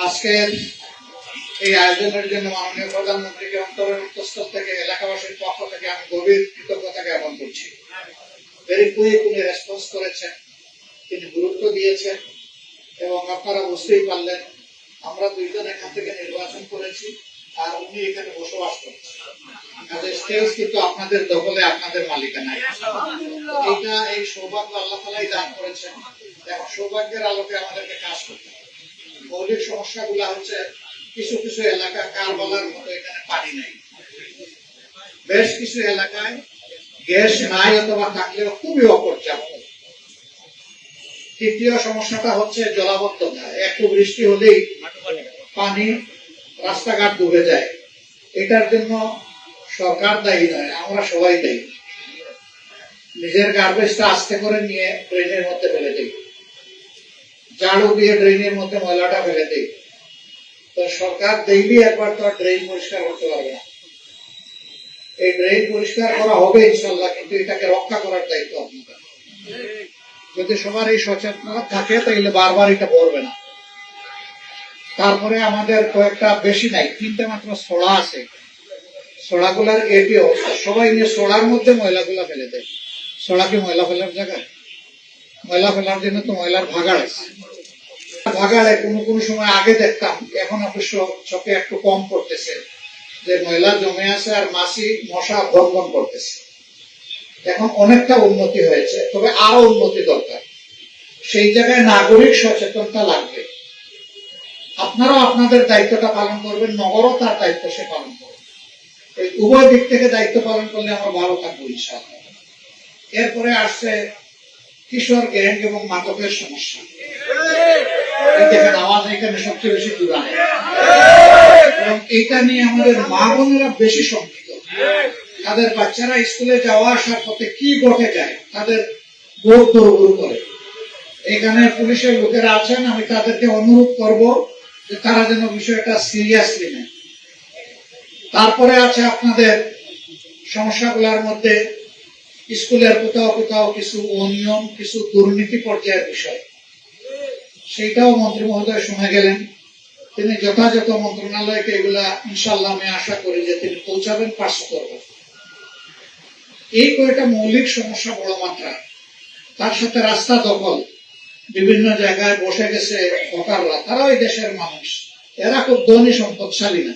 আজকের এই আয়োজনের জন্য মাননীয় প্রধানমন্ত্রীকে অন্তরের উচ্চস্থল থেকে এলাকাবাসীর পক্ষ থেকে আমি গভীর কৃতজ্ঞতা জ্ঞাপন করছি। ভেরি কুইকলি রেসপন্স করেছেন, তিনি গুরুত্ব দিয়েছেন এবং আপনারা বুঝতেই পারলেন আমরা দুইজন এখান থেকে নির্বাচন করেছি আর উনি এখানে বসবাস করছেন। স্টেজ কিন্তু আপনাদের দখলে, আপনাদের মালিকানায়। এটা এই সৌভাগ্য আল্লাহ তাআলাই দান করেছেন। এখন সৌভাগ্যের আলোকে আমাদেরকে কাজ করতে হবে। মৌলিক সমস্যাগুলো হচ্ছে কিছু কিছু এলাকা কারবালার মতো এখানে পানি নাই, বেশ কিছু এলাকায় গ্যাস নাই অথবা থাকলেও খুবই অপর্যাপ্ত। তৃতীয় সমস্যাটা হচ্ছে জলাবদ্ধতা। একটু বৃষ্টি হলেই পানি রাস্তাঘাট ডুবে যায়। এটার জন্য সরকার দায়ী নয়, আমরা সবাই দায়ী। নিজের গার্বেজটা আস্তে করে নিয়ে ড্রেনের মধ্যে ফেলে দিই, ঝাড়ু দিয়ে ড্রেনের মধ্যে ময়লাটা ফেলে দিই। তো সরকার ডেইলি একবার তো ড্রেন পরিষ্কার করতে পারবে না। এই ড্রেন পরিষ্কার করা হবে ইনশাল্লাহ, কিন্তু এটাকে রক্ষা করার দায়িত্ব আপনাদের। যদি সবার এই সচেতনতা থাকে তাহলে বারবার এটা পড়বে না। তারপরে আমাদের কয়েকটা বেশি নাই, 3টে মাত্র সোড়া আছে। সোড়াগুলার এটিও সবাই নিয়ে সোড়ার মধ্যে ময়লাগুলা ফেলে দেয়। সোড়া কি ময়লা ফেলার জায়গা? ময়লা ফেলার জন্য তো ময়লার ভাগাড় আছে। ভাগাড়ে কোনো সময় আগে দেখতাম, এখন অবশ্য চোখে একটু কম পড়তেছে, যে ময়লা জমে আছে আর মাছি মশা ভনভন করতেছে। এখন অনেকটা উন্নতি হয়েছে, তবে আরো উন্নতি দরকার। সেই জায়গায় নাগরিক সচেতনতা লাগবে। আপনারাও আপনাদের দায়িত্বটা পালন করবেন, নগরও তার দায়িত্ব সে পালন করবে। এই উভয় দিক থেকে দায়িত্ব পালন করলে আমরা ভালো থাকবো ইনশাআল্লাহ। এরপরে আসছে কিশোর গ্যাং এবং মাদকের সমস্যা। দেখেন আওয়াজ এখানে সবচেয়ে বেশি দূরায়, এবং এটা নিয়ে আমাদের মা বোনেরা বেশি শঙ্কিত। তাদের বাচ্চারা স্কুলে যাওয়া আসার পথে কি ঘটে যায় তাদের বোধ দৌড় করে। এখানে পুলিশের লোকেরা আছেন, আমি তাদেরকে অনুরোধ করব যে তারা যেন বিষয়টা সিরিয়াসলি নেয়। তারপরে আছে আপনাদের সমস্যাগুলোর মধ্যে স্কুলের কোথাও কোথাও কিছু অনিয়ম, কিছু দুর্নীতি পর্যায়ের বিষয়। সেইটাও মন্ত্রী মহোদয় শুনে গেলেন। তিনি যথাযথ মন্ত্রণালয়কে এগুলা ইনশাল্লাহ আমি আশা করি যে তিনি পৌঁছাবেন, পাশ করবেন। এই কয়েকটা মৌলিক সমস্যা বড় মাত্রা। তার সাথে রাস্তা দখল, বিভিন্ন জায়গায় বসে গেছে হকাররা, তারাও এই দেশের মানুষ, এরা খুব ধনী সম্পদশালী না।